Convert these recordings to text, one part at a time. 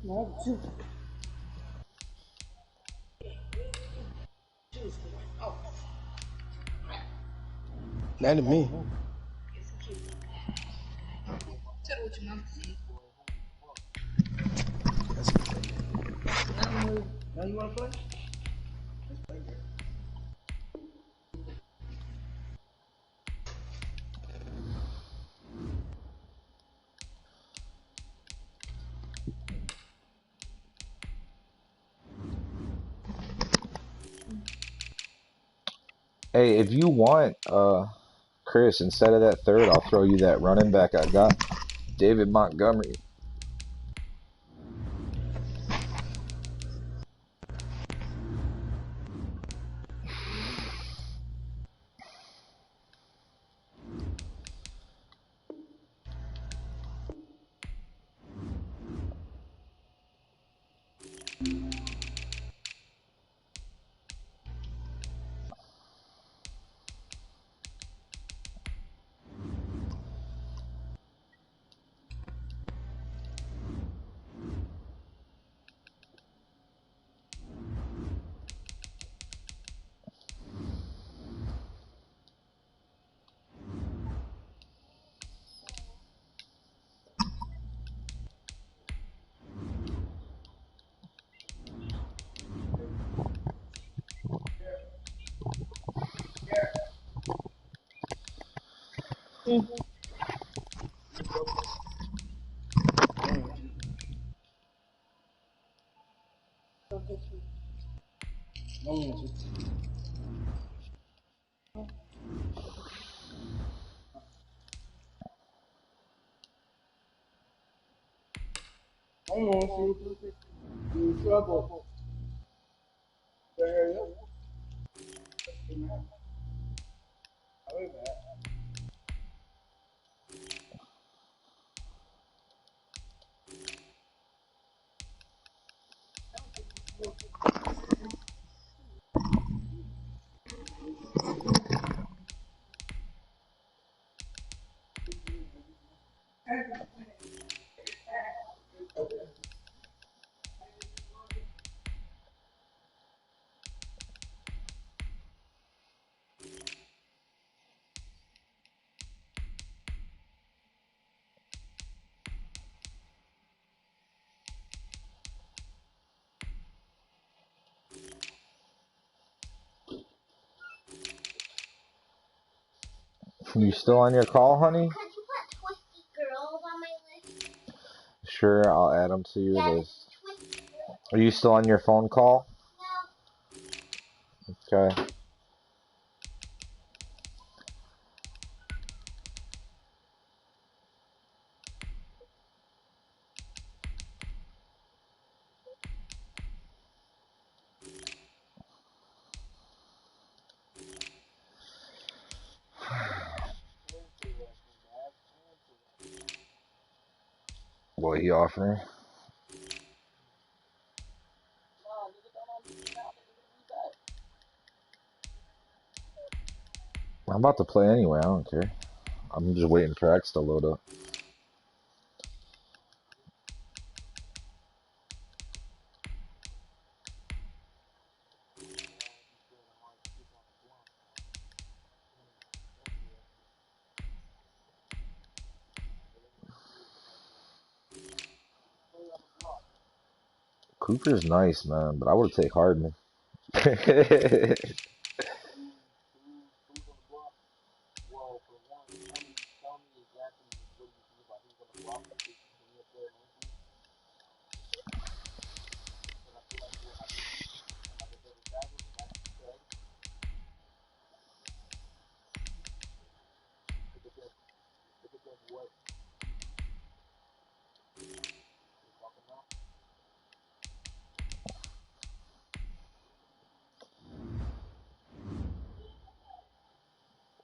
Not to me. That's okay. Now you want to play? Hey, if you want, Chris, instead of that third, I'll throw you that running back I got, David Montgomery. Come on, see. You in trouble. Hurry up. Hurry back. You still on your call, honey? Sure, I'll add them to your list. Are you still on your phone call? Okay. What he offering? I'm about to play anyway. I don't care. I'm just waiting for X to load up. Cooper's nice, man, but I would take Hardman.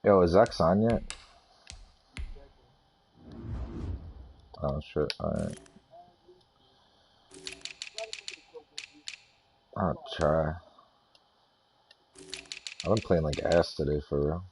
Yo, is X on yet? Oh shit. Alright. I'll try. I've been playing like ass today for real.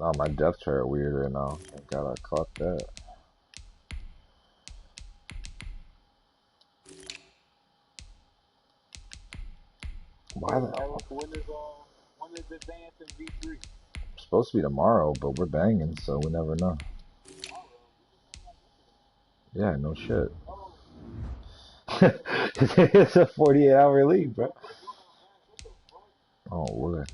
Oh, my death chart weird right now. Thank God I caught that. Why the? When is advance in V3? It's supposed to be tomorrow, but we're banging, so we never know. Yeah, no shit. It's a 48-hour league, bro. Oh, word.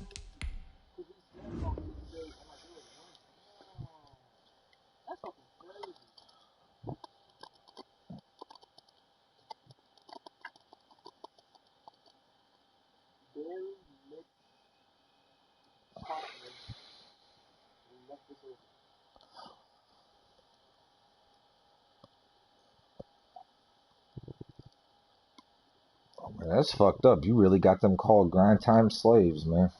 Man, that's fucked up. You really got them called grind time slaves, man.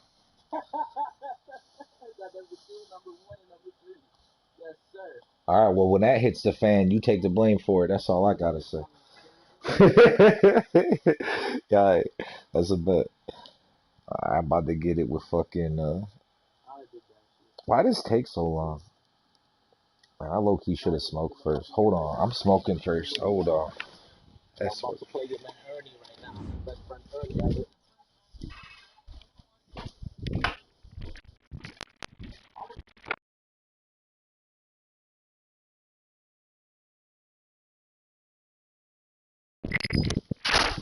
All right, well, when that hits the fan, you take the blame for it. That's all I gotta say. Yeah, that's a bet. I'm about to get it with fucking. Why does take so long? Man, I low key should have smoked first. Hold on, I'm smoking first. Hold on. That's what.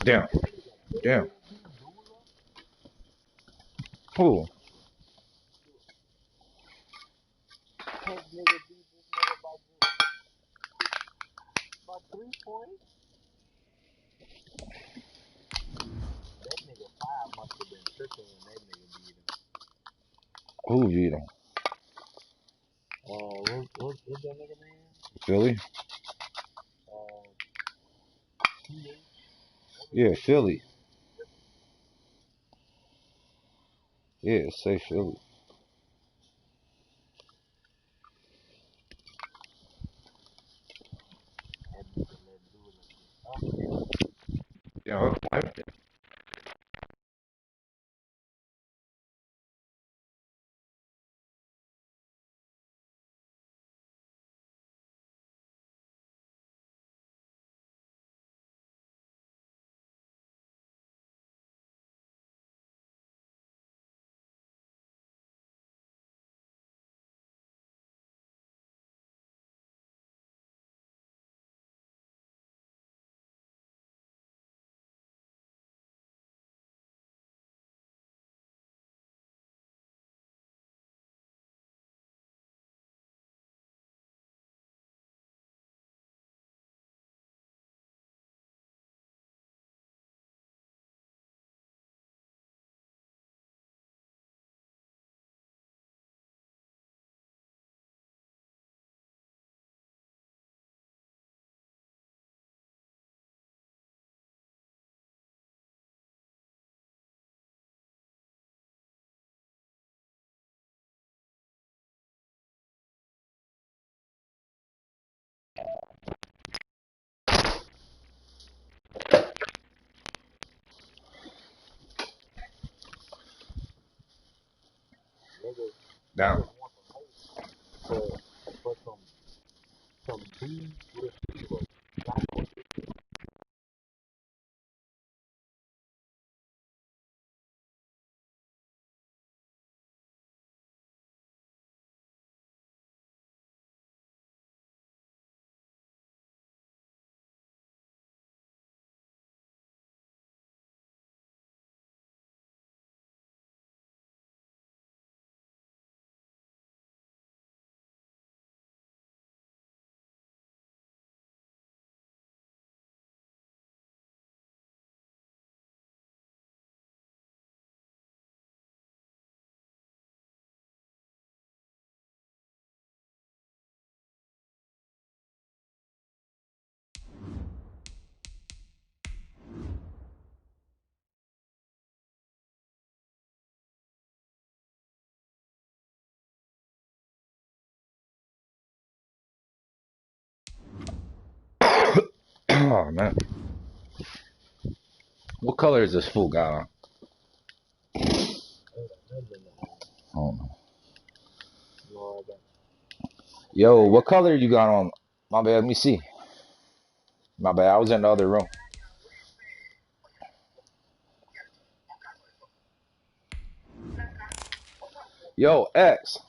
Damn, damn. Who? Who beat him? What's that nigga name? Philly? Yeah, Philly. Yeah, say Philly. Yeah, down. Oh man, what color is this fool got on? Oh no. Yo, what color you got on? My bad, let me see. My bad, I was in the other room. Yo, X.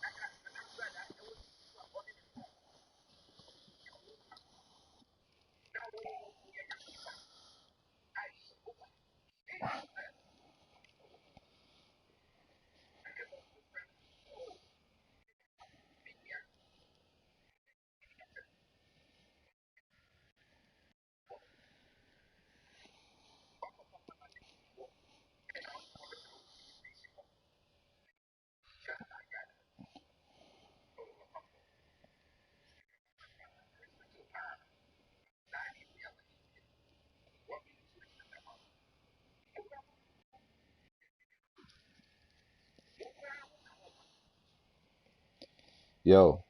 Yo.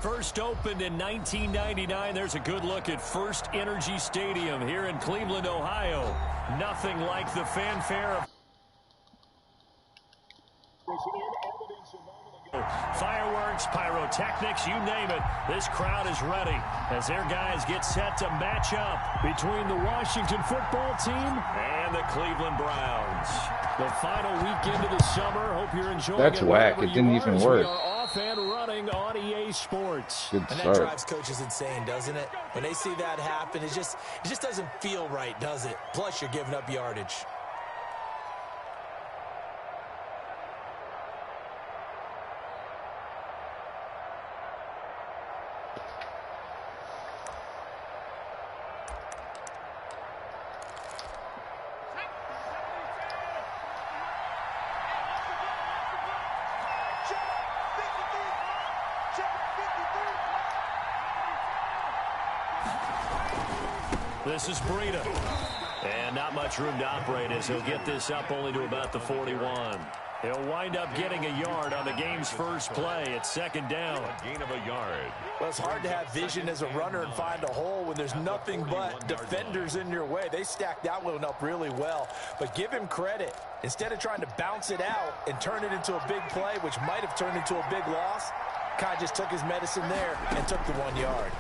First opened in 1999. There's a good look at First Energy Stadium here in Cleveland, Ohio. Nothing like the fanfare of fireworks, pyrotechnics, you name it. This crowd is ready as their guys get set to match up between the Washington football team and the Cleveland Browns. The final weekend of the summer. Hope you're enjoying That's it. whack. It didn't even work. We are off and running on EA Sports. Good And that start. drives coaches insane, doesn't it? When they see that happen, it just doesn't feel right, does it? Plus, you're giving up yardage. This is Breida. And not much room to operate as he'll get this up only to about the 41. He'll wind up getting a yard on the game's first play. It's second down. A gain of a yard. Well, it's hard to have vision as a runner and find a hole when there's nothing but defenders in your way. They stacked that one up really well. But give him credit. Instead of trying to bounce it out and turn it into a big play, which might have turned into a big loss, Kai just took his medicine there and took the 1 yard.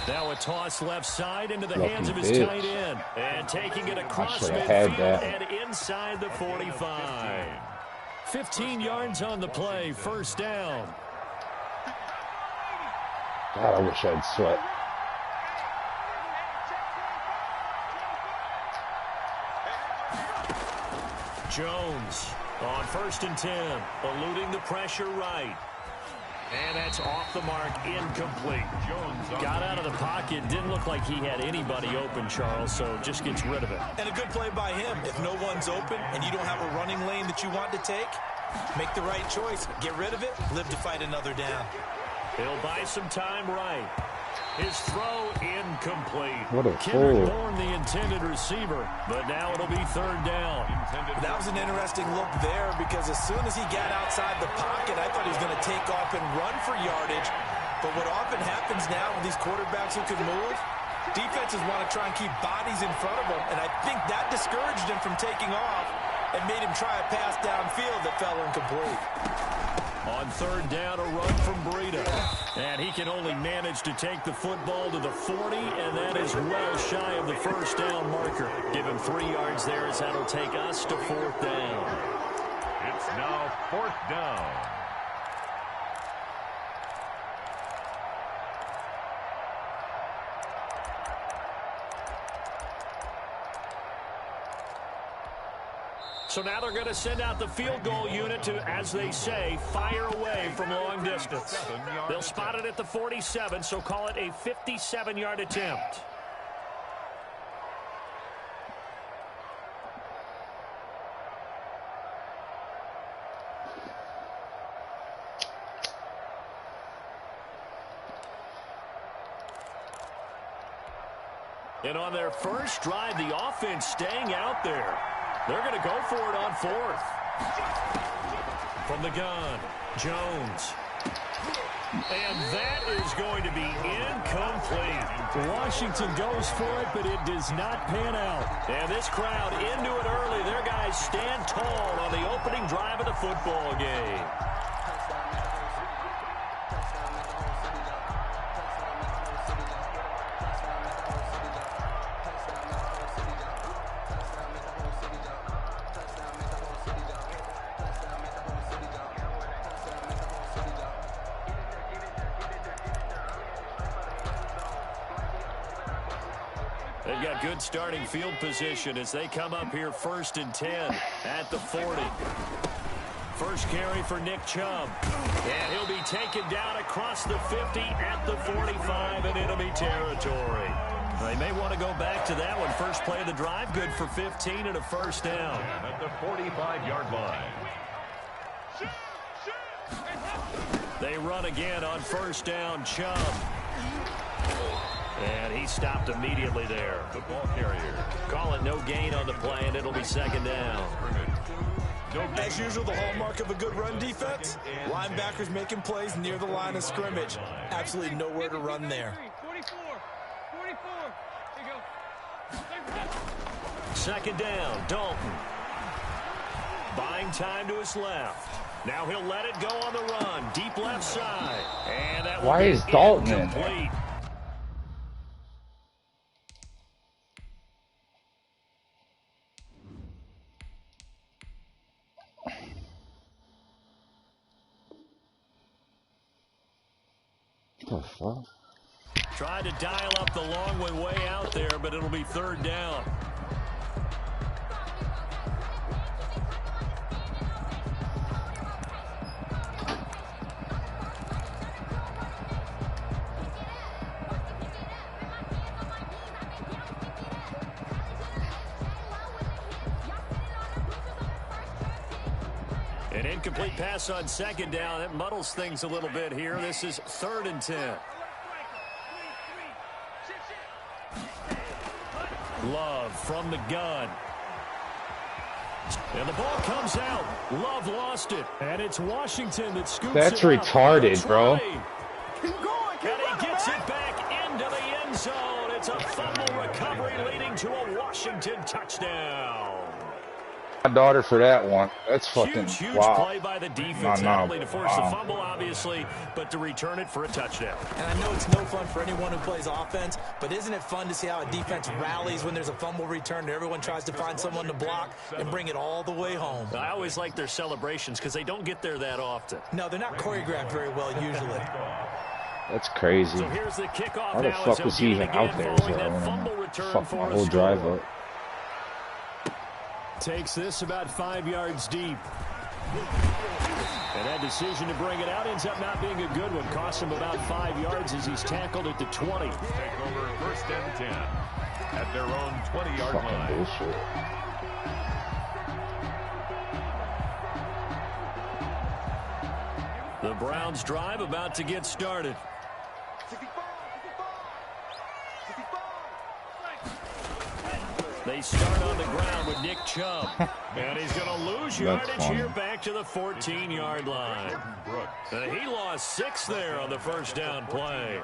Now a toss left side into the Lucky hands of his bitch. tight end. And taking it across should have had midfield that. and inside the 45. 15 yards on the play, first down. God, I wish I'd sweat. Jones on 1st and 10, eluding the pressure right. And that's off the mark, incomplete. Got out of the pocket, didn't look like he had anybody open, Charles, so just gets rid of it. And a good play by him. If no one's open and you don't have a running lane that you want to take, make the right choice. Get rid of it, live to fight another down. He'll buy some time right. His throw incomplete. What a Kendrick fool. Bourne, the intended receiver, but now it'll be third down. That was an interesting look there because as soon as he got outside the pocket, I thought he was going to take off and run for yardage. But what often happens now with these quarterbacks who can move, defenses want to try and keep bodies in front of them, and I think that discouraged him from taking off and made him try a pass downfield that fell incomplete. On third down, a run from Breida. And he can only manage to take the football to the 40, and that is well shy of the first down marker. Give him 3 yards there as that'll take us to fourth down. It's now fourth down. So now they're going to send out the field goal unit to, as they say, fire away from long distance. They'll spot it at the 47, so call it a 57-yard attempt. And on their first drive, the offense staying out there. They're going to go for it on fourth. From the gun, Jones. And that is going to be incomplete. Washington goes for it, but it does not pan out. And this crowd into it early. Their guys stand tall on the opening drive of the football game. They've got good starting field position as they come up here 1st and 10 at the 40. First carry for Nick Chubb. And he'll be taken down across the 50 at the 45 in enemy territory. They may want to go back to that one. First play of the drive, good for 15 and a first down. At the 45-yard line. They run again on first down, Chubb. And he stopped immediately there. The ball carrier. Call it no gain on the play, and it'll be second down. As usual, the hallmark of a good run defense, linebackers making plays near the line of scrimmage. Absolutely nowhere to run there. 44. Here you go. Second down, Dalton. Buying time to his left. Now he'll let it go on the run. Deep left side. And that Why is Dalton in there? incomplete. What the fuck? Tried to dial up the long one way out there, but it'll be third down. An incomplete pass on second down. That muddles things a little bit here. This is 3rd and 10. Love from the gun. And the ball comes out. Love lost it. And it's Washington that scoops That's it up. retarded, bro. And he gets it back into the end zone. It's a fumble recovery leading to a Washington touchdown. My daughter for that one. That's fucking Huge wow. play by the defense, No, not no, only to force the fumble, obviously, but to return it for a touchdown. And I know it's no fun for anyone who plays offense, but isn't it fun to see how a defense rallies when there's a fumble return and everyone tries to find someone to block and bring it all the way home? I always like their celebrations because they don't get there that often. No, they're not choreographed very well usually. That's crazy. So here's the kickoff Why the now. fuck was he even out there? Following that fumble return Fuck for my a whole drive score. up. Takes this about 5 yards deep. And that decision to bring it out ends up not being a good one. Costs him about 5 yards as he's tackled at the 20. Take over 1st and 10 at their own 20-yard line. Bullshit. The Browns drive about to get started. They start on the ground with Nick Chubb. And he's going to lose yardage here back to the 14-yard line. He lost 6 there on the first down play.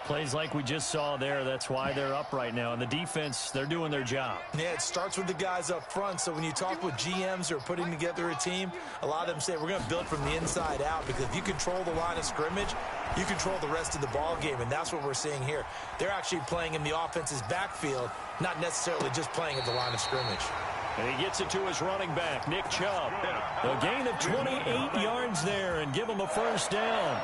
Plays like we just saw there. That's why they're up right now. And the defense, they're doing their job. Yeah, it starts with the guys up front. So when you talk with GMs who are putting together a team, a lot of them say we're going to build from the inside out, because if you control the line of scrimmage, you control the rest of the ball game, and that's what we're seeing here. They're actually playing in the offense's backfield, not necessarily just playing at the line of scrimmage. And he gets it to his running back, Nick Chubb. A gain of 28 yards there and give him a first down.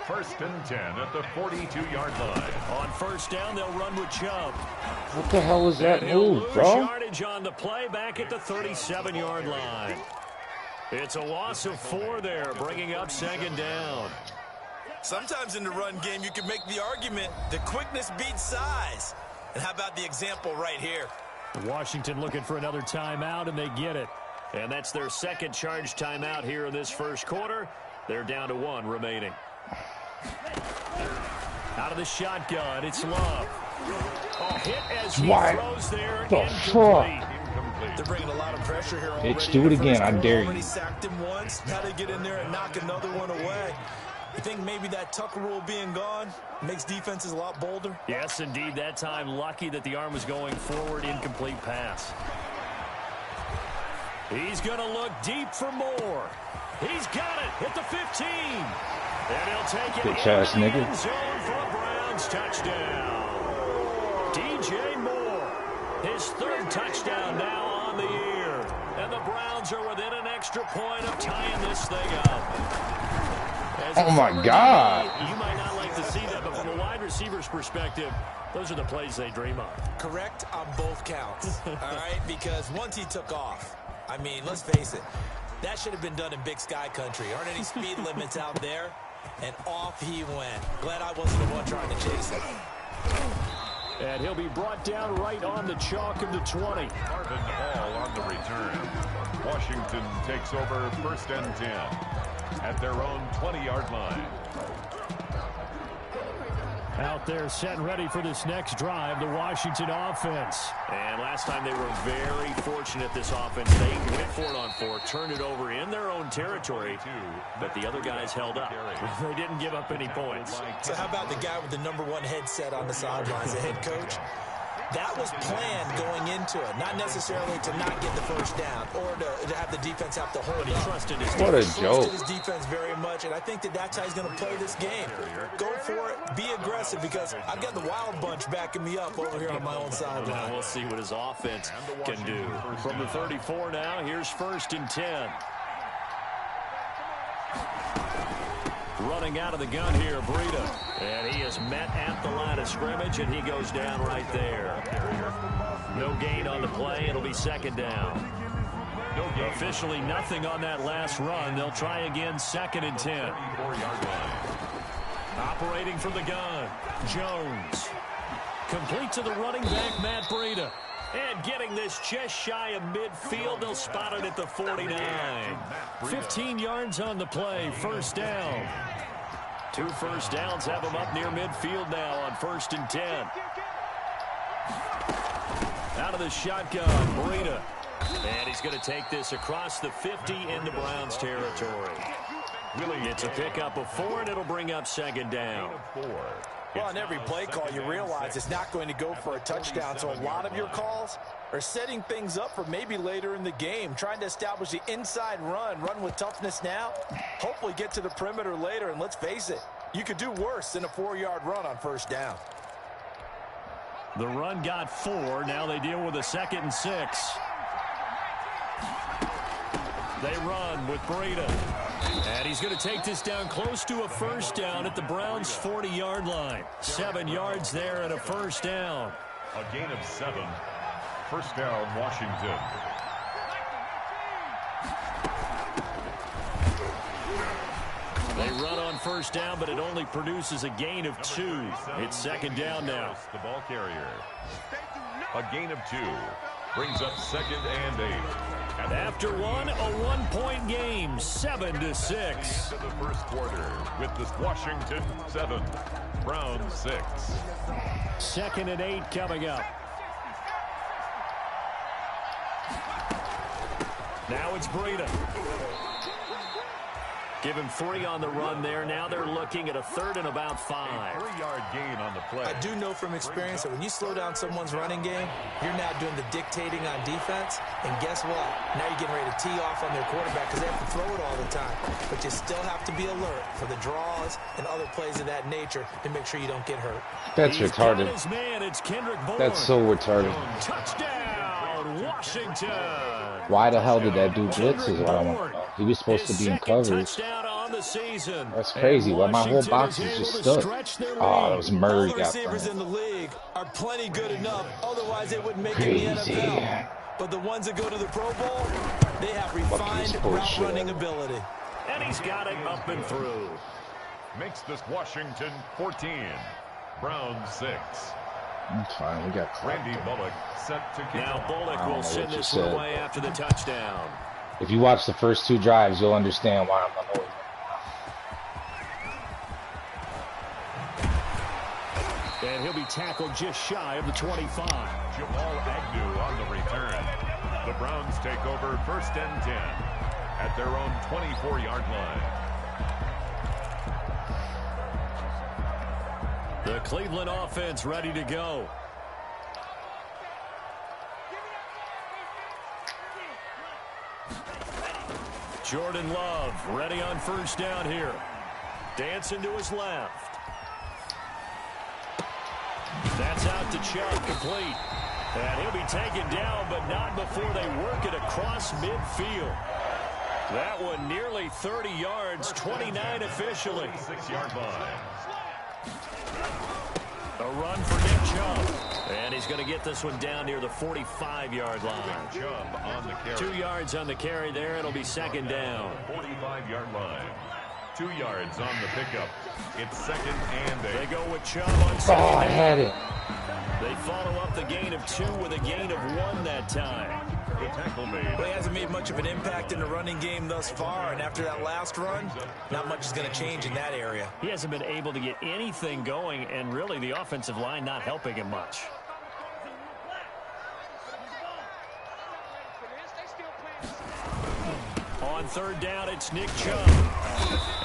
1st and 10 at the 42-yard line. On first down, they'll run with Chubb. What the hell was that move, Lose bro? yardage on the play back at the 37-yard line. It's a loss of 4 there, bringing up 2nd down. Sometimes in the run game, you can make the argument that quickness beats size. And how about the example right here? Washington looking for another timeout, and they get it. And that's their second charge timeout here in this first quarter. They're down to 1 remaining. Out of the shotgun, it's Love. Oh, hit as he throws there. Incomplete. They're bringing a lot of pressure here already. Bitch, do it again. I dare you. Already sacked him once. Now they get in there and knock another one away. You think maybe that Tucker rule being gone makes defenses a lot bolder? Yes, indeed. That time, lucky that the arm was going forward. Incomplete pass. He's going to look deep for more. He's got it at the 15. And he'll take it Bitch ass in the nigga. end zone for a Browns touchdown. DJ Moore, his 3rd touchdown now on the year. And the Browns are within an extra point of tying this thing up. As Oh, my God. You might not like to see that, but from a wide receiver's perspective, those are the plays they dream of. Correct on both counts, all right? Because once he took off, I mean, let's face it, that should have been done in Big Sky country. Aren't any speed limits out there? And off he went. Glad I wasn't the one trying to chase him. And he'll be brought down right on the chalk of the 20. Marvin Hall on the return. Washington takes over 1st and 10 at their own 20-yard line. Out there set and ready for this next drive, the Washington offense. And last time they were very fortunate, this offense. They went for it on 4, turned it over in their own territory, but the other guys held up. They didn't give up any points. So how about the guy with the #1 headset on the sidelines, the head coach? That was planned going into it, not necessarily to not get the first down or to have the defense have to hold But he up. trusted his What a defense. joke. Trusted his defense very much, and I think that's how he's going to play this game. Go for it, be aggressive, because I've got the Wild Bunch backing me up over here on my own Now sideline. we'll see what his offense can do. From the 34 now, here's 1st and 10. Running out of the gun here, Breida. And he is met at the line of scrimmage, and he goes down right there. No gain on the play. It'll be 2nd down. Officially nothing on that last run. They'll try again, 2nd and 10. 4-yard line. Operating from the gun, Jones. Complete to the running back, Matt Breida. And getting this just shy of midfield, they'll spot it at the 49. 15 yards on the play, 1st down. 2 first downs have them up near midfield now on 1st and 10. Out of the shotgun, Breida. And he's going to take this across the 50 into Browns territory. It's a pickup of 4, and it'll bring up 2nd down. Well, on every play call, you realize it's not going to go for a touchdown, so a lot of your calls are setting things up for maybe later in the game, trying to establish the inside run with toughness now, hopefully get to the perimeter later, and let's face it, you could do worse than a 4-yard run on 1st down. The run got 4. Now they deal with a 2nd and 6. They run with Breida. And he's going to take this down close to a 1st down at the Browns' 40-yard line. 7 yards there and a 1st down. A gain of 7. 1st down, Washington. They run on first down, but it only produces a gain of 2. It's second down now. The ball carrier. A gain of 2 brings up second and 8. After one, a 1-point game, 7-6. Into the first quarter with this Washington 7, Browns 6. Second and 8 coming up. Now it's Breida. Give him 3 on the run there. Now they're looking at a third and about 5. A 3-yard gain on the play. I do know from experience that when you slow down someone's running game, you're now doing the dictating on defense. And guess what? Now you're getting ready to tee off on their quarterback because they have to throw it all the time. But you still have to be alert for the draws and other plays of that nature to make sure you don't get hurt. That's retarded. His man, it's Kendrick Bourne. That's so retarded. Touchdown, Washington. Why the hell did that do blitz is what I want to know. He was supposed to be in coverage. That's crazy. Why my whole box is just stuck. Oh, that was Murray. All the receivers in the league are plenty good enough. Otherwise, they wouldn't make it in the NFL. But the ones that go to the Pro Bowl, they have refined route running ability. And he's got it up and through. Makes this Washington 14, Browns 6. That's fine. We got Randy Bullock set to kick. Now Bullock will send this said. away after the touchdown. If you watch the first 2 drives, you'll understand why I'm the whole. And he'll be tackled just shy of the 25. Jamal Agnew on the return. The Browns take over first and 10 at their own 24-yard line. The Cleveland offense ready to go. Jordan Love ready on first down here. Dancing to his left. That's out to Chubb, complete. And he'll be taken down, but not before they work it across midfield. That one nearly 30 yards, 29 officially. 6-yard line. A run for Nick Chubb. And he's going to get this one down near the 45-yard line. Chubb on the carry. 2 yards on the carry there. It'll be second down. 45-yard line. 2 yards on the pickup. It's second and 8. They go with Chubb on second. Oh, I had it. They follow up the gain of 2 with a gain of 1 that time. The tackle made. Well, he hasn't made much of an impact in the running game thus far, and after that last run, not much is going to change in that area. He hasn't been able to get anything going, and really the offensive line not helping him much. On third down, it's Nick Chubb.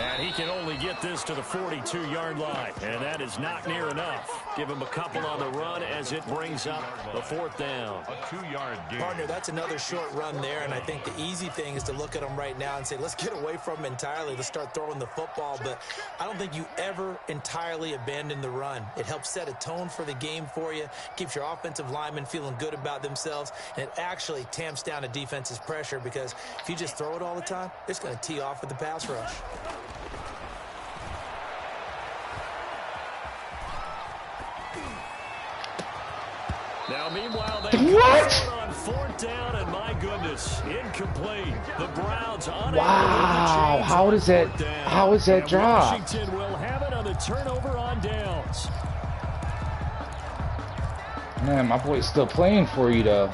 And he can only get this to the 42-yard line. And that is not near enough. Give him a couple on the run as it brings up the 4th down. A 2-yard gain. Partner, that's another short run there, and I think the easy thing is to look at him right now and say, let's get away from him entirely. Let's start throwing the football. But I don't think you ever entirely abandon the run. It helps set a tone for the game for you, keeps your offensive linemen feeling good about themselves, and it actually tamps down a defense's pressure because if you just throw it all the time, it's going to tee off with the pass rush. Now, meanwhile, they on 4th down, and my goodness, incomplete. The Browns unable Wow, to how is that? How is that drop? Washington will have it on the turnover on downs. Man, my boy's still playing for you, though.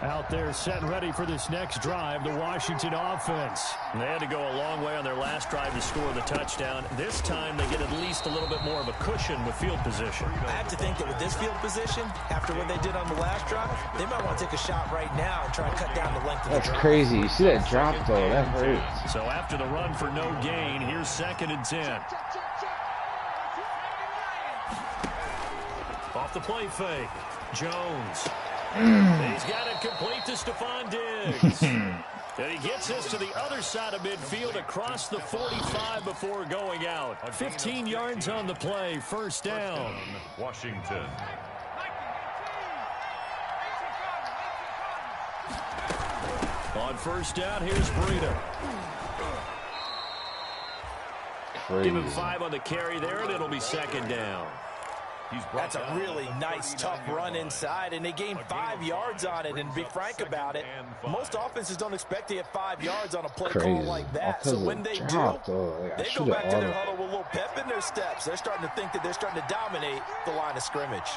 Out there set and ready for this next drive, the Washington offense. And they had to go a long way on their last drive to score the touchdown. This time they get at least a little bit more of a cushion with field position. I have to think that with this field position, after what they did on the last drive, they might want to take a shot right now and try to cut down the length of the drive. That's crazy. You see that drop, though? That hurts. So after the run for no gain, here's 2nd and 10. Off the play fake, Jones. He's got it complete to Stephon Diggs. And he gets this to the other side of midfield across the 45 before going out. 15 yards on the play, first down. Washington. On first down, here's Breida. Give him 5 on the carry there, and it'll be second down. That's a really nice, tough run inside, and they gained 5 yards on it. And to be frank about it, most offenses don't expect to get 5 yards on a play call like that. So when they do, they go back to their huddle with a little pep in their steps. They're starting to think that they're starting to dominate the line of scrimmage.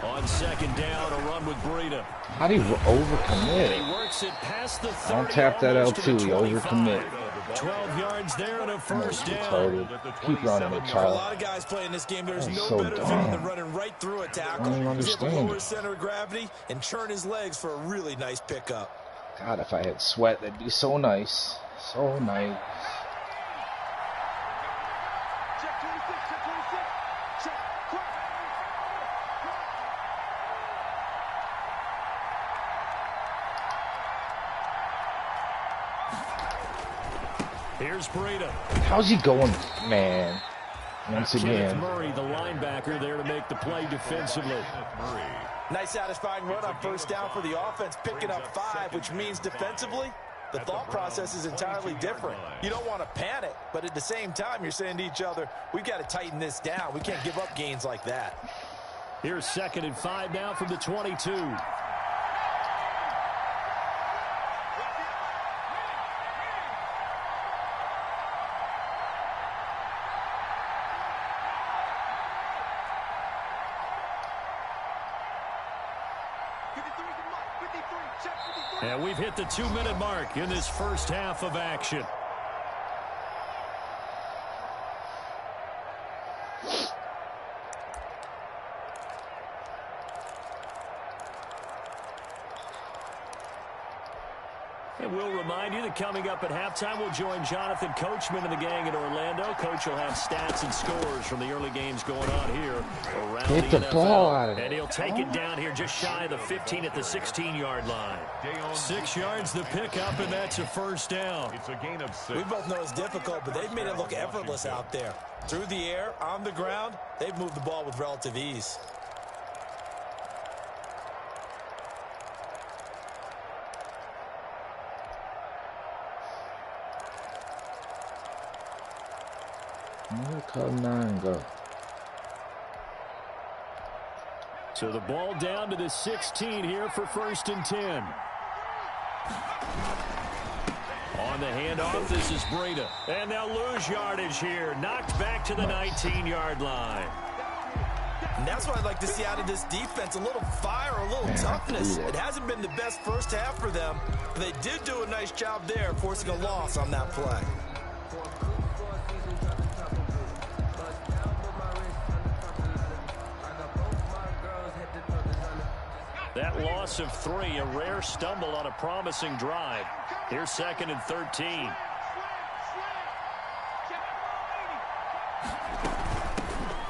On second down, a run with Breida. How do you overcommit? He works it past the 30. Don't tap that L2. You overcommit. 12 yards there and a first down. Keep running it, A child. lot of guys playing this game. There's no so better feeling than running right through a tackle. I don't even He's able to understand lower it. his center of gravity and turn his legs for a really nice pickup. God, if I had sweat, that'd be so nice. So nice. Check 26, check 26. Check. Here's Breida. How's he going, man? Once Kenneth again. Murray, the linebacker, there to make the play defensively. Nice satisfying run on first down for the offense, picking up 5, which means defensively, the thought process is entirely different. You don't want to panic, but at the same time, you're saying to each other, we've got to tighten this down. We can't give up gains like that. Here's 2nd and 5 now from the 22. And we've hit the 2-minute mark in this first half of action. And we'll remind you that coming up at halftime, we'll join Jonathan Coachman and the gang in Orlando. Coach will have stats and scores from the early games going on here around Get the the NFL. ball out of it. And he'll take it down here just shy of the 15 at the 16-yard line. 6 yards the pickup, and that's a first down. It's a gain of 6. We both know it's difficult, but they've made it look effortless out there. Through the air, on the ground, they've moved the ball with relative ease. Look how 9 go. So the ball down to the 16 here for 1st and 10. On the handoff, this is Breida. And they'll lose yardage here. Knocked back to the 19-yard line. And that's what I'd like to see out of this defense. A little fire, a little toughness. It hasn't been the best first half for them, but they did do a nice job there, forcing a loss on that play. That loss of 3, a rare stumble on a promising drive. Here's 2nd and 13.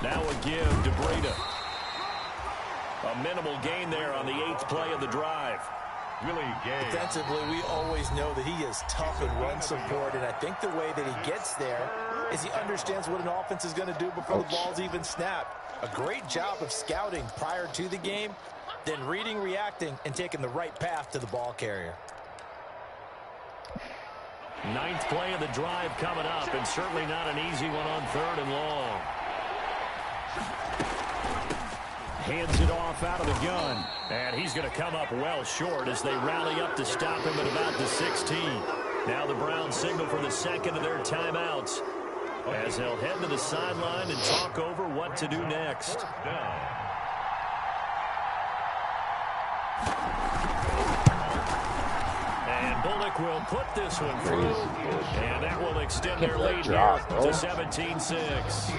Now a give to Breida. A minimal gain there on the 8th play of the drive. Willie Gay. Defensively, we always know that he is tough in run support, and I think the way that he gets there is he understands what an offense is going to do before the ball's even snapped. A great job of scouting prior to the game, then reading, reacting, and taking the right path to the ball carrier. 9th play of the drive coming up, and certainly not an easy one on 3rd and long. Hands it off out of the gun, and he's going to come up well short as they rally up to stop him at about the 16. Now the Browns signal for the 2nd of their timeouts as they'll head to the sideline and talk over what to do next. And Bullock will put this one through, and that will extend their lead here to 17-6.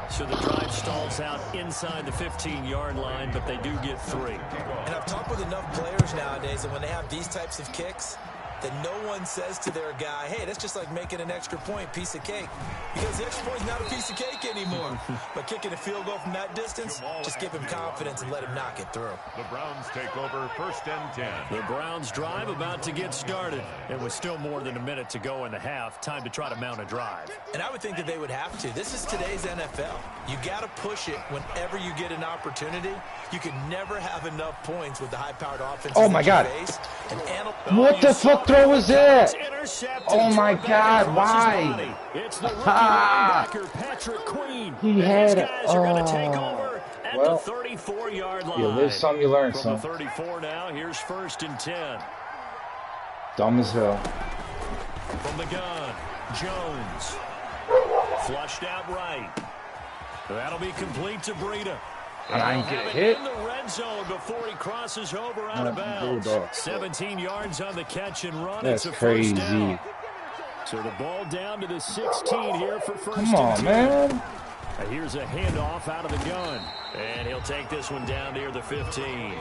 So the drive stalls out inside the 15-yard line, but they do get 3. And I've talked with enough players nowadays that when they have these types of kicks, that no one says to their guy, hey, that's just like making an extra point, piece of cake. Because the extra point's not a piece of cake anymore. But kicking a field goal from that distance, just give him confidence and let him knock it through. The Browns take over 1st and 10. The Browns drive about to get started. It was still more than a minute to go in the half. Time to try to mount a drive. And I would think that they would have to. This is today's NFL. You got to push it whenever you get an opportunity. You can never have enough points with the high-powered offense. Oh, my God. What the fuck throw was that? Oh my God, why? It's the rookie linebacker, Patrick Queen. He had These guys are going to take over at the 34-yard line. You live some, you learn From some. the 34 now, here's 1st and 10. Dumb as hell. From the gun, Jones. Flushed out right. That'll be complete to Breida. And I ain't get a hit. In the red zone before he crosses over out of bounds. 17 yards on the catch and run. That's it's a crazy. First down. So the ball down to the 16 here for 1st Come on, and 10. man. Here's a handoff out of the gun. And he'll take this one down near the 15.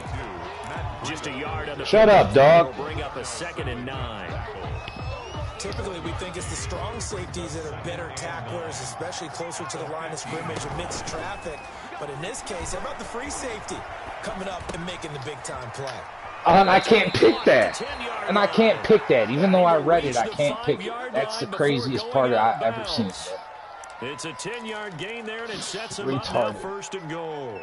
Just a yard on the Shut up, dog. Will bring up a 2nd and 9. Typically, we think it's the strong safeties that are better tacklers, especially closer to the line of scrimmage amidst traffic. But in this case, how about the free safety coming up and making the big-time play? And I can't pick that. And I can't pick that. Even though I read it, I can't pick it. That's the craziest part I've ever seen. It's a 10-yard gain there, and it sets him up now 1st and goal.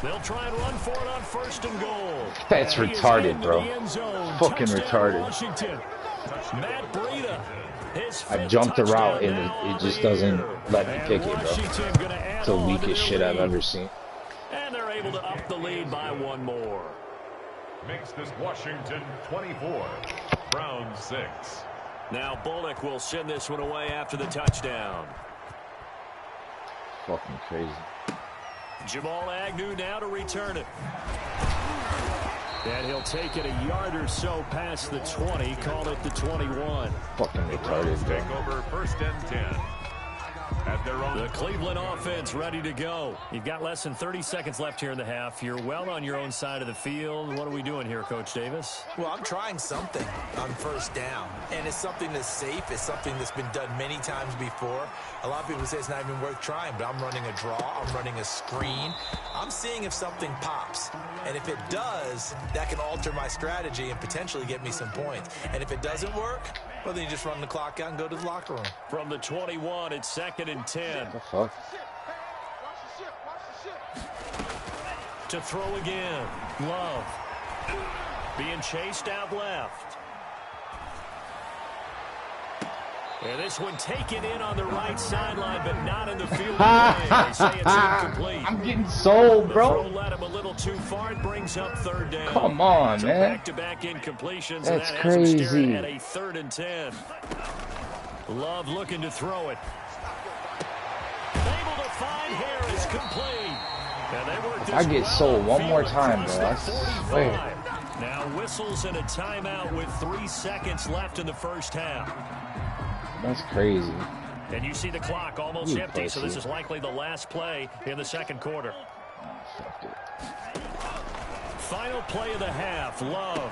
They'll try and run for it on 1st and goal. That's retarded, bro. Fucking retarded. Matt Breida. I jumped the route and it just doesn't let me pick it, bro. It's the weakest shit I've ever seen. And they're able to up the lead by 1 more. Makes this Washington 24, Browns 6. Now Bullock will send this one away after the touchdown. Fucking crazy. Jamal Agnew now to return it. And he'll take it a yard or so past the 20, call it the 21. Fucking retarded, bro. Take over 1st and 10. At their own. The Cleveland offense ready to go. You've got less than 30 seconds left here in the half. You're well on your own side of the field. What are we doing here, Coach Davis? Well, I'm trying something on 1st down, and it's something that's safe. It's something that's been done many times before. A lot of people say it's not even worth trying, but I'm running a draw. I'm running a screen. I'm seeing if something pops, and if it does, that can alter my strategy and potentially get me some points. And if it doesn't work, well, then you just run the clock out and go to the locker room. From the 21, it's 2nd and 10. What the fuck? To throw again. Love. Being chased out left. And this one taken in on the right sideline, but not in the field. They say it's incomplete. I'm getting sold, bro. The throw led him a little too far. It brings up 3rd down. Come on, so man. Back-to-back incompletions. That's and that has him staring crazy. at a 3rd and 10. Love looking to throw it. Able to find Harris, complete. And they work this I get sold one more time, bro. I swear. Now whistles and a timeout with 3 seconds left in the 1st half. That's crazy. And you see the clock almost empty, so this is likely the last play in the 2nd quarter. Final play of the half, Love.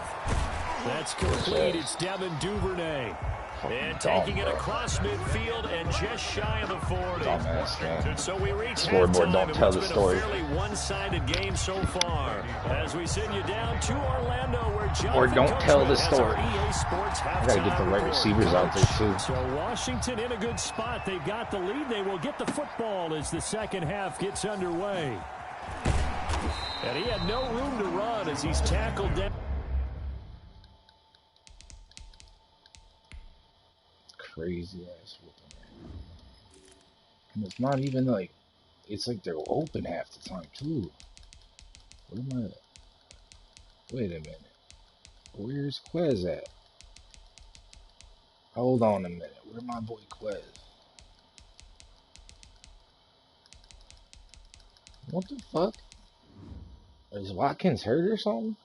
That's complete. It's Devin Duvernay. And taking it across midfield and just shy of the 40. Dumbass, man. So we reach Scoreboard halftime don't tell in the what's story. been a fairly one-sided game so far. As we send you down to Orlando, where Jonathan Or don't tell the Coachman has story. our EA Sports I gotta get the right halftime receivers report. out there, too. So Washington in a good spot. They've got the lead. They will get the football as the 2nd half gets underway. And he had no room to run as he's tackled down. Crazy ass whooping. And it's not even like, it's like they're open half the time too. Where am I? Wait a minute. Where's Quez at? Hold on a minute. Where my boy Quez? What the fuck? Is Watkins hurt or something?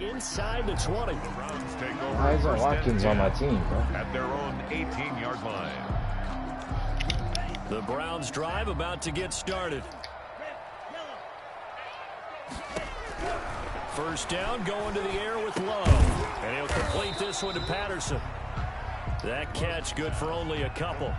Inside the 20. Why isn't Watkins on my team, bro? At their own 18-yard line. The Browns drive about to get started. 1st down, going to the air with Love. And he'll complete this one to Patterson. That catch good for only a couple.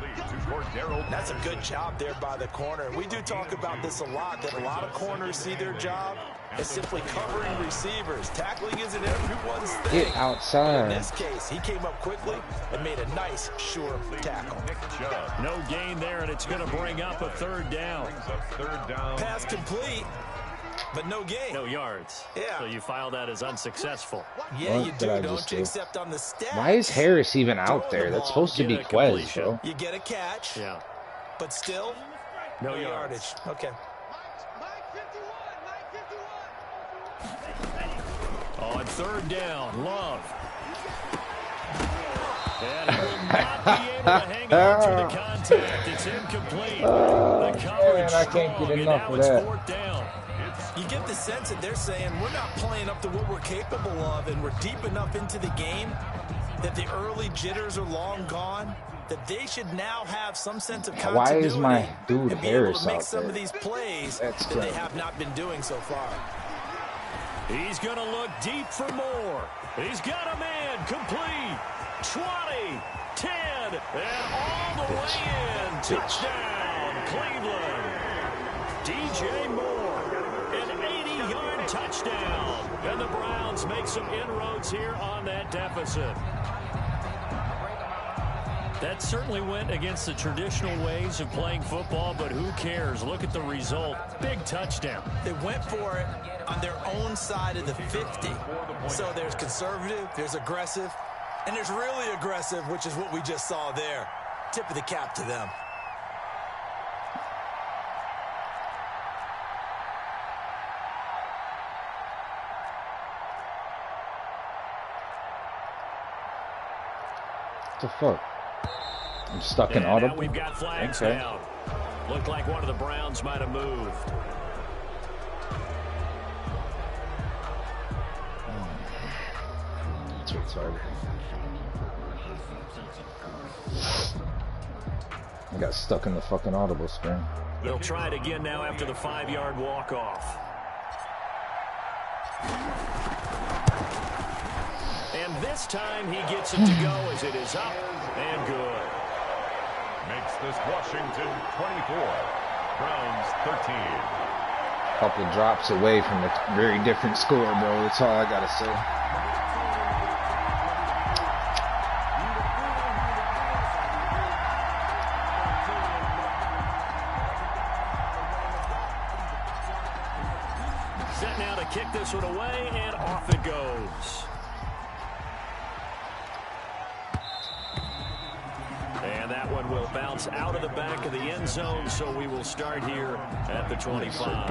That's a good job there by the corner. We do talk about this a lot, that a lot of corners see their job as simply covering receivers. Tackling isn't everyone's thing. Get outside. In this case, he came up quickly and made a nice, sure tackle. No gain there, and it's going to bring up a third down. Pass complete, but no gain. No yards. Yeah. So you file that as unsuccessful. Yeah, What you did do, I don't just you? do? Except on the stats. Why is Harris even out there? That's supposed to be Get a Quez, completion. bro. You get a catch, Yeah. but still, No no yards. yardage. Okay. On third down, Love. And he will not be able to hang on through the contact. It's incomplete. The coverage man, I can't strong, get and enough now of it's that. fourth down. You get the sense that they're saying we're not playing up to what we're capable of, and we're deep enough into the game that the early jitters are long gone, that they should now have some sense of continuity. Why is my dude and be able Harris to make out some there? of these plays That's that they great. have not been doing so far. He's going to look deep for more. He's got a man complete. 20, 10, and all the way in. Touchdown, Cleveland. DJ Moore, an 80-yard touchdown. And the Browns make some inroads here on that deficit. That certainly went against the traditional ways of playing football, but who cares? Look at the result. Big touchdown. They went for it on their own side of the 50. So there's conservative, there's aggressive, and there's really aggressive, which is what we just saw there. Tip of the cap to them. What the fuck? I'm stuck in And now audible. we've got flags Okay. down. Looked like one of the Browns might have moved. That's retarded. I got stuck in the fucking audible screen. They'll try it again now after the 5-yard walk-off. And this time he gets it to go as it is up and good. Makes this Washington 24, Browns 13. Couple drops away from a very different score, bro. That's all I gotta say. Set now to kick this one away, and off it goes. And that one will bounce out of the back of the end zone, so we will start here at the 25.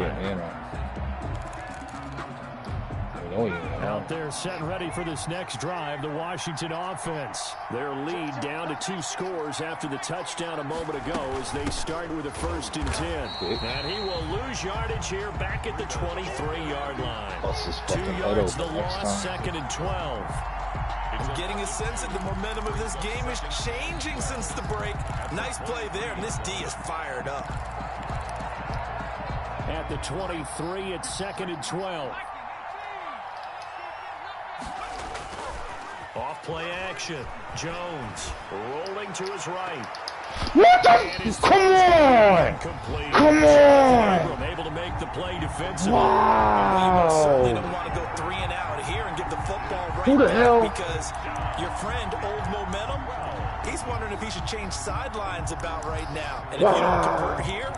Out there set ready for this next drive, the Washington offense. Their lead down to 2 scores after the touchdown a moment ago as they start with a 1st and 10. And he will lose yardage here back at the 23-yard line. 2 yards the loss, 2nd and 12. I'm getting a sense that the momentum of this game is changing since the break. Nice play there, and this D is fired up. At the 23, it's 2nd and 12. Off play action. Jones rolling to his right. What the? Come on! Complete. Come on! Able to make the play defensively. You certainly Wow! don't want to go 3 and out here and give the football right Who the back hell? because your friend, Old Momentum, he's wondering if he should change sidelines about right now. And if you don't convert here,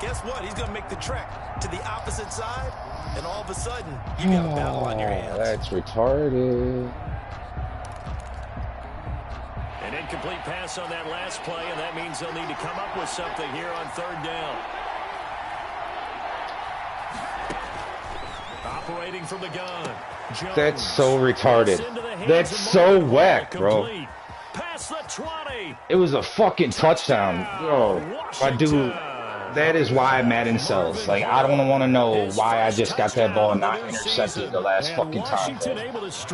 guess what? He's going to make the trek to the opposite side, and all of a sudden, you got a battle on your hands. That's retarded. An incomplete pass on that last play, and that means they'll need to come up with something here on 3rd down. Operating from the gun. Jones. That's so retarded. Into the hands That's of so Moore. whack, bro. Complete. Past the 20. It was a fucking touchdown. Bro, my dude, that is why Madden sells. Like, I don't want to know why I just got that ball not intercepted the last fucking time, bro.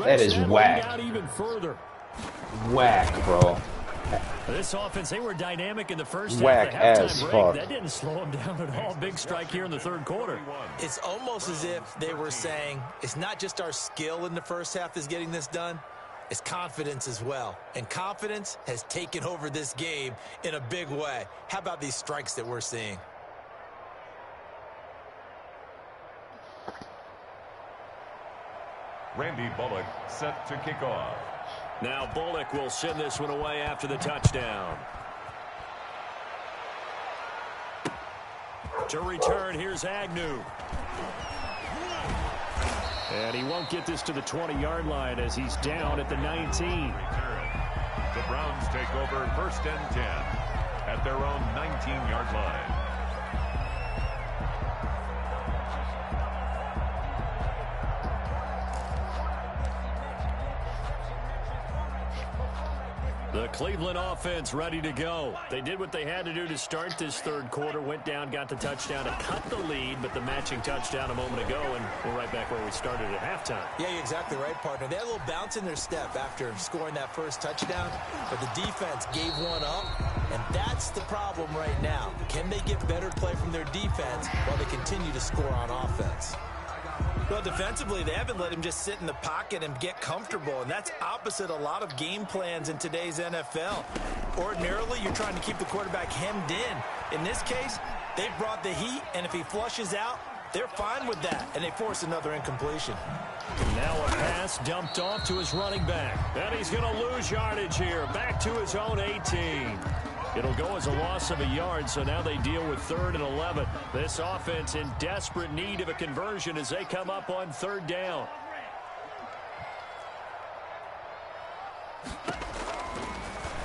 That is whack. Whack, bro. This offense, they were dynamic in the first Whack half. The halftime as break, fuck. that didn't slow them down at all. Big strike here in the 3rd quarter. It's almost as if they were saying, it's not just our skill in the first half that's getting this done. is confidence as well. And confidence has taken over this game in a big way. How about these strikes that we're seeing? Randy Bullock set to kick off. Now Bullock will send this one away after the touchdown. To return, here's Agnew. And he won't get this to the 20-yard line as he's down at the 19. The Browns take over 1st and 10 at their own 19-yard line. The Cleveland offense ready to go. They did what they had to do to start this third quarter. Went down, got the touchdown to cut the lead, but the matching touchdown a moment ago, and we're right back where we started at halftime. Yeah, you're exactly right, partner. They had a little bounce in their step after scoring that first touchdown, but the defense gave one up, and that's the problem right now. Can they get better play from their defense while they continue to score on offense? Well, defensively, they haven't let him just sit in the pocket and get comfortable, and that's opposite a lot of game plans in today's NFL. Ordinarily, you're trying to keep the quarterback hemmed in. In this case, they've brought the heat, and if he flushes out, they're fine with that, and they force another incompletion. Now a pass dumped off to his running back. And he's going to lose yardage here, back to his own 18. It'll go as a loss of a yard, so now they deal with 3rd and 11. This offense in desperate need of a conversion as they come up on 3rd down.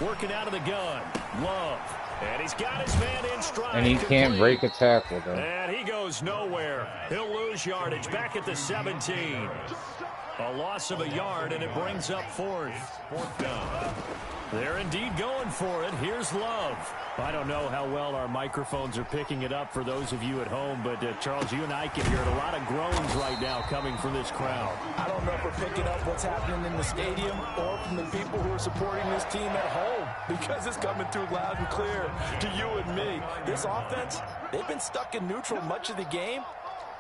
Working out of the gun, Love. And he's got his man in stride. And he can't break a tackle, though. And he goes nowhere. He'll lose yardage back at the 17. A loss of a yard, and it brings up 4th down. They're indeed going for it. Here's Love. I don't know how well our microphones are picking it up for those of you at home, but Charles, you and I can hear a lot of groans right now coming from this crowd. I don't know if we're picking up what's happening in the stadium or from the people who are supporting this team at home, because it's coming through loud and clear to you and me. This offense, they've been stuck in neutral much of the game.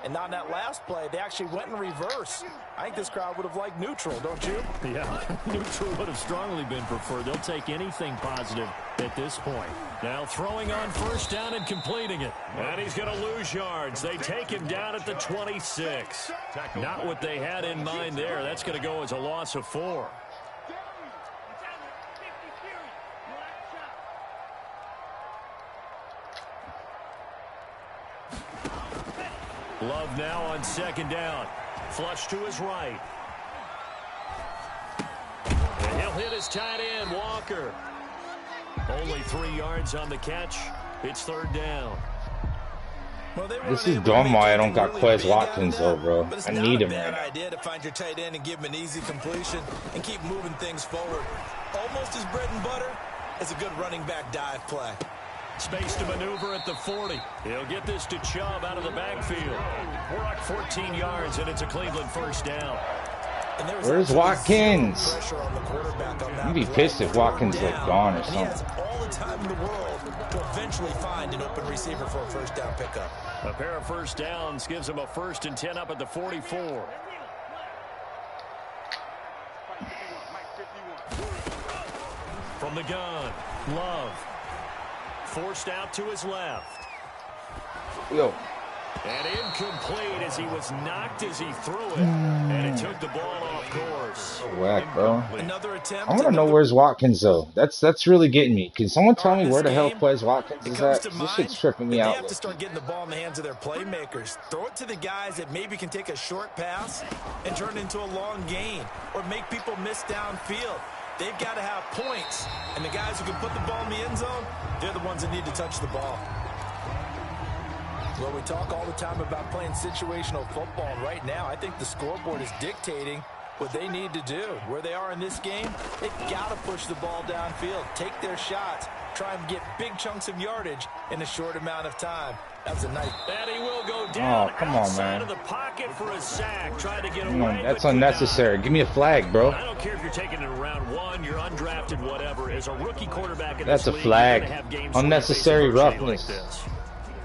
And on that last play, they actually went in reverse. I think this crowd would have liked neutral, don't you? Yeah, neutral would have strongly been preferred. They'll take anything positive at this point. Now throwing on 1st down and completing it. And he's going to lose yards. They take him down at the 26. Not what they had in mind there. That's going to go as a loss of 4. Love now on 2nd down. Flush to his right. And he'll hit his tight end, Walker. Only 3 yards on the catch. It's 3rd down. Well, this is dumb why I don't got Quez Watkins, though, bro. I need him right now. Idea to find your tight end and give him an easy completion and keep moving things forward. Almost as bread and butter as a good running back dive play. Space to maneuver at the 40. He'll get this to Chubb out of the backfield. We're at 14 yards, and it's a Cleveland 1st down. Where's Watkins? You'd be pissed if Watkins was gone or something. He has all the time in the world to eventually find an open receiver for a 1st down pickup. A pair of 1st downs gives him a 1st and 10 up at the 44. From the gun, Love. Forced out to his left. Yo. And incomplete as he was knocked as he threw it. And it took the ball off course. Whack, bro. Another attempt. I want to know where's Watkins, though. That's really getting me. Can someone tell me where the hell Quez Watkins is at? This shit's tripping me out. They have to start getting the ball in the hands of their playmakers. Throw it to the guys that maybe can take a short pass and turn it into a long gain or make people miss downfield. They've got to have points, and the guys who can put the ball in the end zone, they're the ones that need to touch the ball. Well, we talk all the time about playing situational football, and right now I think the scoreboard is dictating what they need to do. Where they are in this game, they've got to push the ball downfield, take their shots, try and get big chunks of yardage in a short amount of time. That was a nice. And he will go down come on, man. of the pocket for a sack. Trying to get away. That's unnecessary. Give me a flag, bro. I don't care if you're taking it in round 1, you're undrafted, whatever. As a rookie quarterback in that's this a league, flag. you're gonna have games Unnecessary roughness.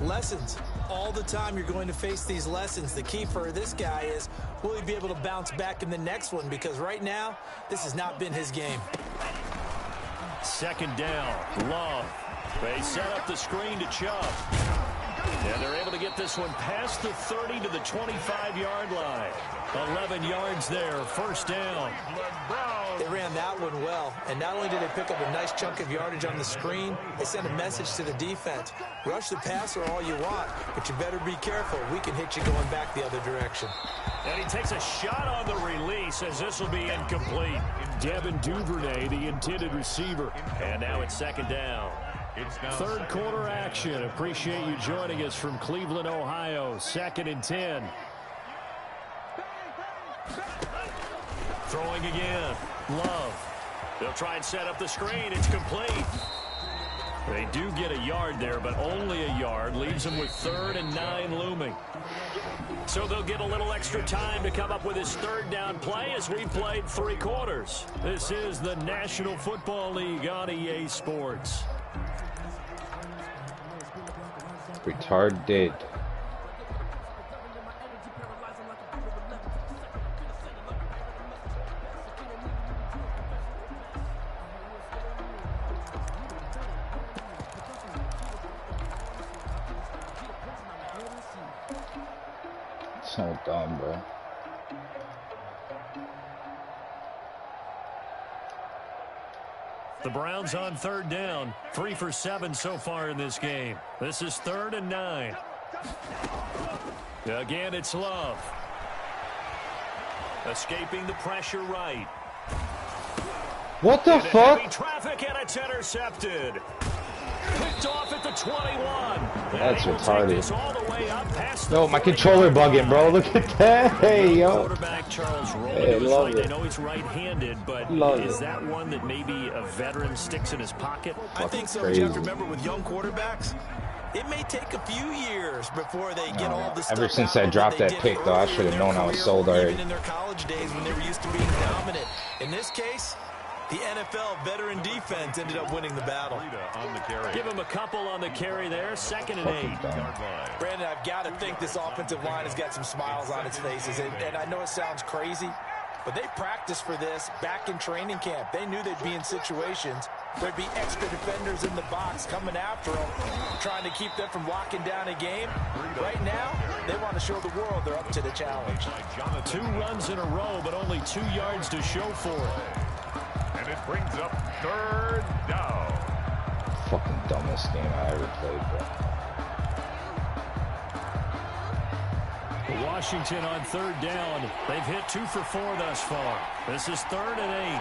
Lessons all the time you're going to face these lessons. The key for this guy is, will he be able to bounce back in the next one? Because right now, this has not been his game. Second down, Love. They set up the screen to Chubb. And they're able to get this one past the 30 to the 25-yard line. 11 yards there, first down. They ran that one well, and not only did they pick up a nice chunk of yardage on the screen, they sent a message to the defense. Rush the passer all you want, but you better be careful. We can hit you going back the other direction. And he takes a shot on the release as this will be incomplete. Devin Duvernay, the intended receiver. And now it's second down. Third quarter action. Appreciate you joining us from Cleveland, Ohio. 2nd and 10. Throwing again. Love. They'll try and set up the screen. It's complete. They do get a yard there, but only a yard. Leaves them with 3rd and 9 looming. So they'll get a little extra time to come up with his third down play as we played 3 quarters. This is the National Football League on EA Sports. Retarded. So dumb, bro. The Browns on third down. 3 for 7 so far in this game. This is 3rd and 9. Again, it's Love. Escaping the pressure right. What the fuck? Heavy traffic, and it's intercepted. Picked off at the 21. That's retarded. All the way up past No, my controller bugging, bro. Look at that. Hey, yo. Quarterback Charles Roll. Hey, love right. it. They know he's right-handed, but is that one that maybe a veteran sticks in his pocket? I think so. Crazy. You have to remember with young quarterbacks, it may take a few years before they get all the stuff Ever since out I dropped they that did pick, though, I earlier should have in known their I was career, sold or already. even in their college days when they were used to being dominant. In this case, the NFL veteran defense ended up winning the battle. On the carry. Give him a couple on the carry there. 2nd and 8. Brandon, I've got to think this offensive line has got some smiles on its faces. And I know it sounds crazy, but they practiced for this back in training camp. They knew they'd be in situations where there'd be extra defenders in the box coming after them, trying to keep them from locking down a game. Right now, they want to show the world they're up to the challenge. 2 runs in a row, but only 2 yards to show for it. And it brings up 3rd down. Fucking dumbest game I ever played, bro. Washington on third down. They've hit 2 for 4 thus far. This is 3rd and 8.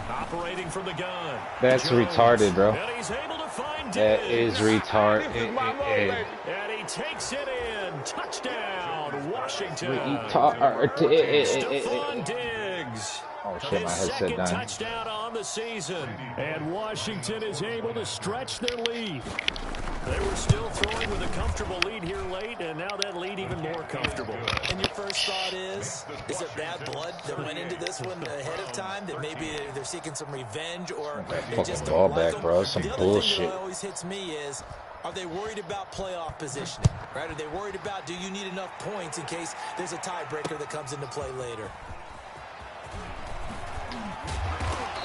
Operating from the gun. That's retarded, bro. And he's able to find That Diggs. is retarded. And he takes it in. Touchdown, Washington. Stephon Diggs. Oh shit, my His headset second died. touchdown on the season. And Washington is able to stretch their lead. They were still throwing with a comfortable lead here late, and now that lead even more comfortable. And your first thought is it bad blood that went into this one ahead of time, that maybe they're seeking some revenge, or they just Fucking ball don't like back, them? bro. Some the other bullshit. thing that always hits me is, are they worried about playoff positioning? Right? Are they worried about, do you need enough points in case there's a tiebreaker that comes into play later?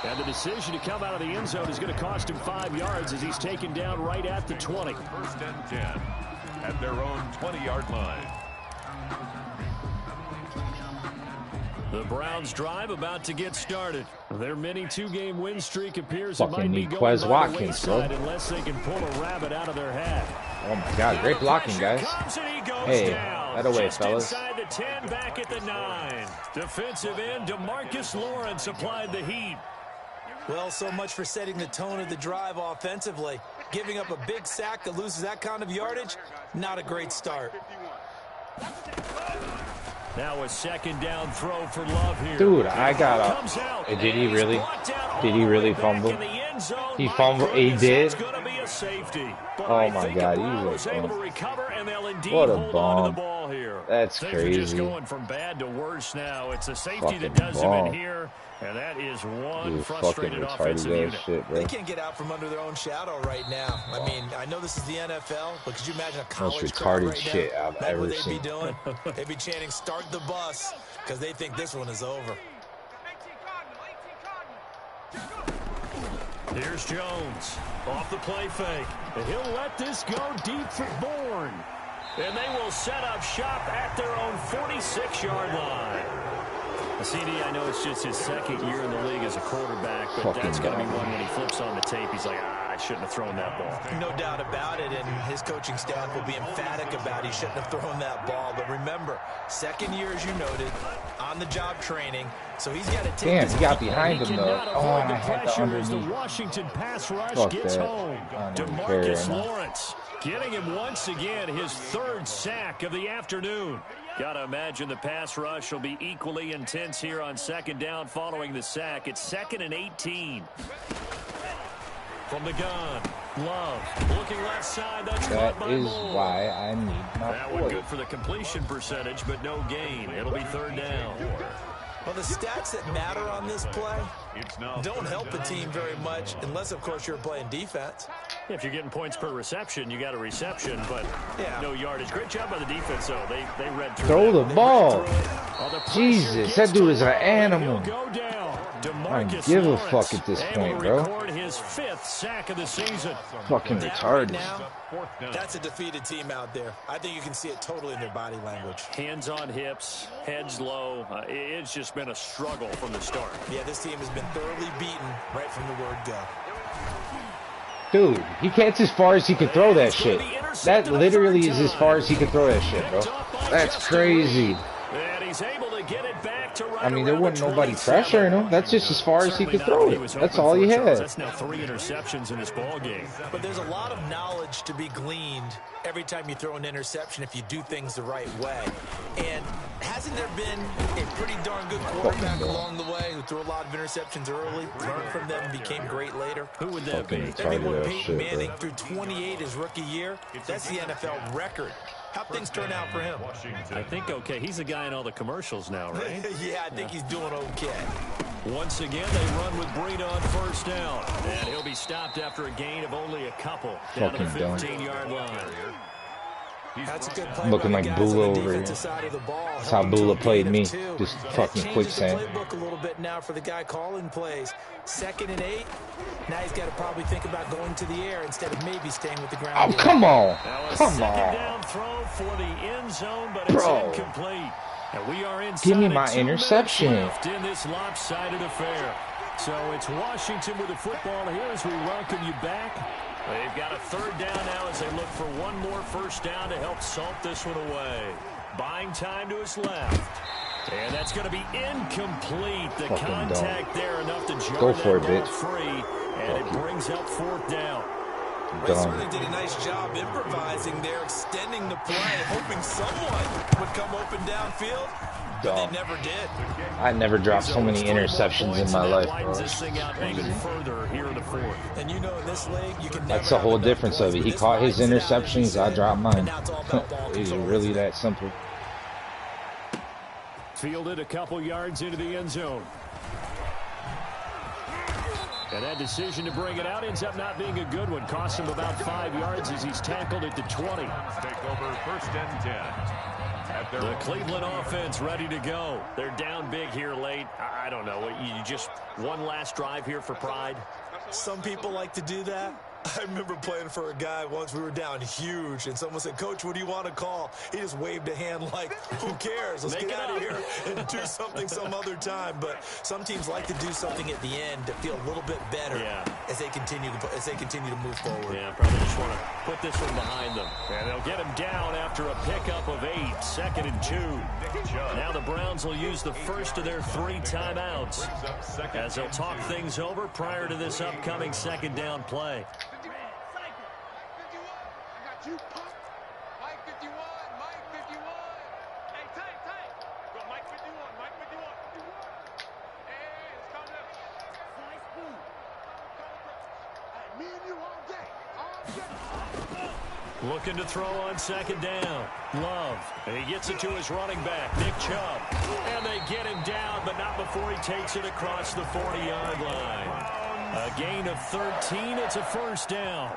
And the decision to come out of the end zone is going to cost him 5 yards as he's taken down right at the 20. 1st and 10 at their own 20-yard line. The Browns drive about to get started. Their mini 2-game win streak appears it Fucking might be need going Quez by Watkins, the bro. wayside unless they can pull a rabbit out of their hat. Oh my god, great blocking, guys. Hey, that away, Just fellas. inside the 10, back at the 9. Defensive end DeMarcus Lawrence applied the heat. Well, so much for setting the tone of the drive offensively. Giving up a big sack that loses that kind of yardage, not a great start. Now a second down throw for Love here. Dude, I got up. Did he really? Did he really fumble? He fumbled. He did. a safety. But Oh I my think God, Brown he's was a able to bum. recover, and they'll indeed What a hold on to the bomb. ball here. That's Things are just crazy. going from bad to worse now. It's a safety that Fucking does them in bomb. here, and that is one Dude, fucking frustrated offensive retarded unit. ass shit, bro. They can't get out from under their own shadow right now. I mean, I know this is the NFL, but could you imagine a college crowd retarded right shit now? I've Imagine ever what they'd seen. be doing? They'd be chanting, "Start the bus," because they think this one is over. Here's Jones off the play fake. And he'll let this go deep for Bourne. And they will set up shop at their own 46-yard line. CD, I know it's just his second year in the league as a quarterback, but that's going to be one when he flips on the tape. He's like, I shouldn't have thrown that ball. No doubt about it, and his coaching staff will be emphatic about he shouldn't have thrown that ball. But remember, second year, as you noted, on-the-job training, so he's got to take Damn, this he got behind He him though. cannot Oh, avoid and the I had the pressure as the underneath. Washington pass rush Fuck gets that. home. I don't care DeMarcus right now. Lawrence getting him once again, his third sack of the afternoon. Got to imagine the pass rush will be equally intense here on second down following the sack. It's 2nd and 18. From the gun, Love looking left side. That's That caught by is Moore. why I need my That one boy. good for the completion percentage, but no gain. It'll be third down. Well, the stats that matter on this play don't help a team very much, unless, of course, you're playing defense. If you're getting points per reception, you got a reception, but no yardage. Great job by the defense, though. They read through Throw that. the ball. The pressure Jesus, gets that dude to is an Lawrence, and animal. he'll go down. I don't DeMarcus give a Lawrence fuck at this able point, to bro. record his 5th sack of the season. Fucking That retarded. right now, that's a defeated team out there. I think you can see it totally in their body language. Hands on hips, heads low. It's just been a struggle from the start. Yeah, this team has been thoroughly beaten right from the word go. Dude, he gets as far as he can throw that shit. That literally is as far as he can throw that shit, bro. That's crazy. And he's able to get it back to right I mean, there around wasn't the nobody 27. pressuring him. That's just as far as he Certainly could not throw what he it. was That's hoping all he for, Charles. had. That's now 3 interceptions in this ball game. But there's a lot of knowledge to be gleaned every time you throw an interception if you do things the right way. And hasn't there been a pretty darn good quarterback along the way who threw a lot of interceptions early, learned from them, and became great later? Who would that be? Fucking Maybe when retarded ass Peyton shit, Manning bro. threw 28 his rookie year, that's the NFL record. How'd things turn out for him? I think okay. He's a guy in all the commercials now, right? Yeah, I think he's doing okay. Once again, they run with Breida on first down. And he'll be stopped after a gain of only a couple. Down to the Fucking dumb. 15-yard line. That's a good play. Looking by the like guys Bula on the over here. defensive side of the ball. That's how Held him to Bula a played gain me. of 2. Just And it fucking changes quicksand. the playbook a little bit now for the guy calling plays. 2nd and 8. Now he's got to probably think about going to the air instead of maybe staying with the ground. Oh, game. come on. Now a Come second on. down throw for the end zone, but it's Bro. incomplete. And we are inside Give me of my 2 minutes interception. left in this lopsided affair. So it's Washington with the football here as we welcome you back. They've got a third down now as they look for one more first down to help salt this one away. Buying time to his left. And that's going to be incomplete. The Fucking contact there enough to jar Go that for it, ball bitch. free. And it Fuck you. brings up 4th down. They Dumb. certainly did a nice job improvising there, extending the play, hoping someone would come open downfield, but they Dumb. never did. I never dropped so many interceptions in my life, bro. Widens this thing out even further here in the 4th. And you know in this league, you can never That's the have whole enough difference points, of it. but He this caught his widens it out, as you interceptions, I said, dropped and mine. now it's all about ball It's control. really that simple. Fielded a couple yards into the end zone. And that decision to bring it out ends up not being a good one. Costs him about 5 yards as he's tackled at the 20. Take over 1st and 10. At their The own Cleveland offense ready to go. They're down big here late. I don't know. You just one last drive here for pride. Some people like to do that. I remember playing for a guy once. We were down huge, and someone said, "Coach, what do you want to call?" He just waved a hand like, "Who cares? Let's Make get it out of up." here and do something some other time." But some teams like to do something at the end to feel a little bit better as they continue to move forward. Yeah, probably just want to put this one behind them. And they'll get him down after a pickup of 8. 2nd and 2. Now the Browns will use the first of their 3 timeouts as they'll talk things over prior to this upcoming 2nd down play. You pop. Mike 51, Mike 51. Hey, tight. Go, Mike 51, Mike 51. Hey, it's coming up. Slice food. Hey, me and you all day. All Looking to throw on second down. Love. And he gets it to his running back, Nick Chubb. And they get him down, but not before he takes it across the 40-yard line. A gain of 13. It's a first down.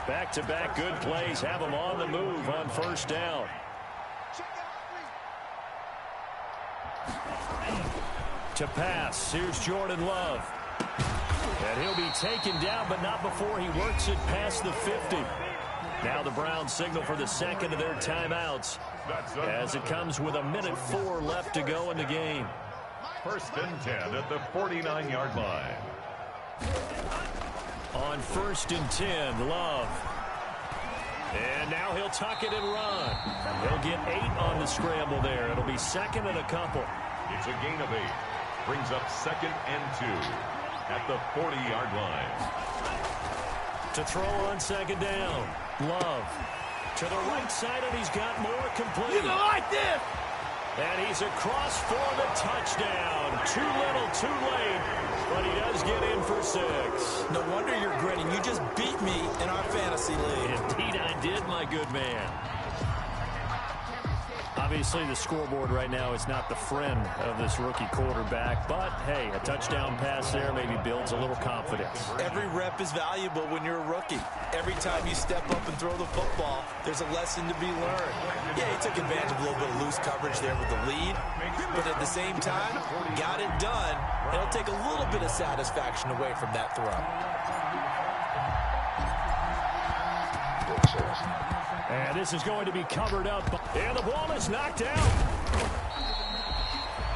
Back-to-back good plays have him on the move on first down. To pass, here's Jordan Love. And he'll be taken down, but not before he works it past the 50. Now the Browns signal for the second of their timeouts as it comes with 1:04 left to go in the game. First and 10 at the 49-yard line. On first and 10, Love. And now he'll tuck it and run. He'll get 8 on the scramble there. It'll be second and a couple. It's a gain of 8. Brings up second and 2 at the 40-yard line. To throw on second down, Love. To the right side, and he's got more complete. You like this? And he's across for the touchdown. Too little, too late, but he does get in for 6. No wonder you're grinning. You just beat me in our fantasy league. Indeed I did, my good man. Obviously, the scoreboard right now is not the friend of this rookie quarterback, but, hey, a touchdown pass there maybe builds a little confidence. Every rep is valuable when you're a rookie. Every time you step up and throw the football, there's a lesson to be learned. Yeah, he took advantage of a little bit of loose coverage there with the lead, but at the same time, got it done, and it'll take a little bit of satisfaction away from that throw. And this is going to be covered up. And the ball is knocked out.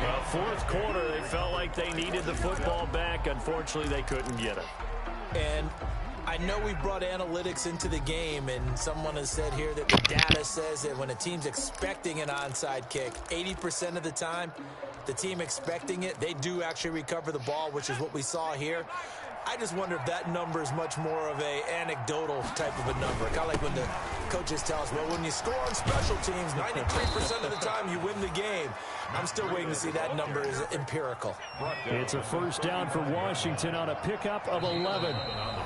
Well, fourth quarter, they felt like they needed the football back. Unfortunately, they couldn't get it. And I know we brought analytics into the game, and someone has said here that the data says that when a team's expecting an onside kick, 80% of the time, the team expecting it, they do actually recover the ball, which is what we saw here. I just wonder if that number is much more of a anecdotal type of a number. Kind of like when the coaches tell us, well, when you score on special teams, 93% of the time you win the game. I'm still waiting to see that number is empirical. It's a first down for Washington on a pickup of 11.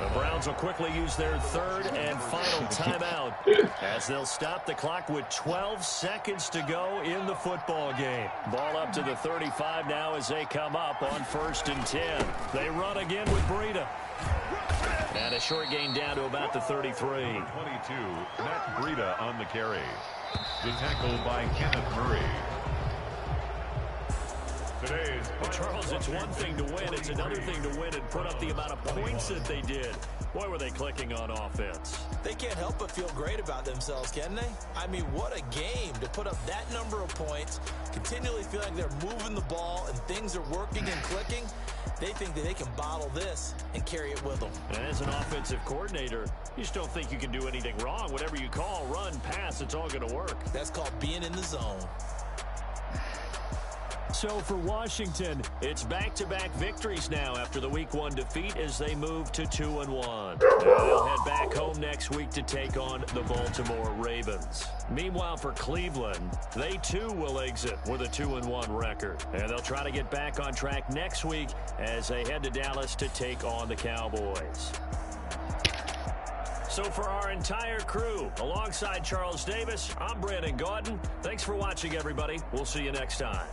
The Browns will quickly use their third and final timeout as they'll stop the clock with 12 seconds to go in the football game. Ball up to the 35 now as they come up on first and 10. They run again with Breida. And a short gain down to about the 33. 22, Matt Breida on the carry. The tackle by Kenneth Murray. Well, Charles, it's one thing to win. It's another thing to win and put up the amount of points that they did. Boy, were they clicking on offense. They can't help but feel great about themselves, can they? I mean, what a game to put up that number of points, continually feel like they're moving the ball and things are working and clicking. They think that they can bottle this and carry it with them. And as an offensive coordinator, you just don't think you can do anything wrong. Whatever you call, run, pass, it's all going to work. That's called being in the zone. So for Washington, it's back-to-back victories now after the Week 1 defeat as they move to 2-1. They'll head back home next week to take on the Baltimore Ravens. Meanwhile, for Cleveland, they too will exit with a 2-1 record. And they'll try to get back on track next week as they head to Dallas to take on the Cowboys. So for our entire crew, alongside Charles Davis, I'm Brandon Gaudin. Thanks for watching, everybody. We'll see you next time.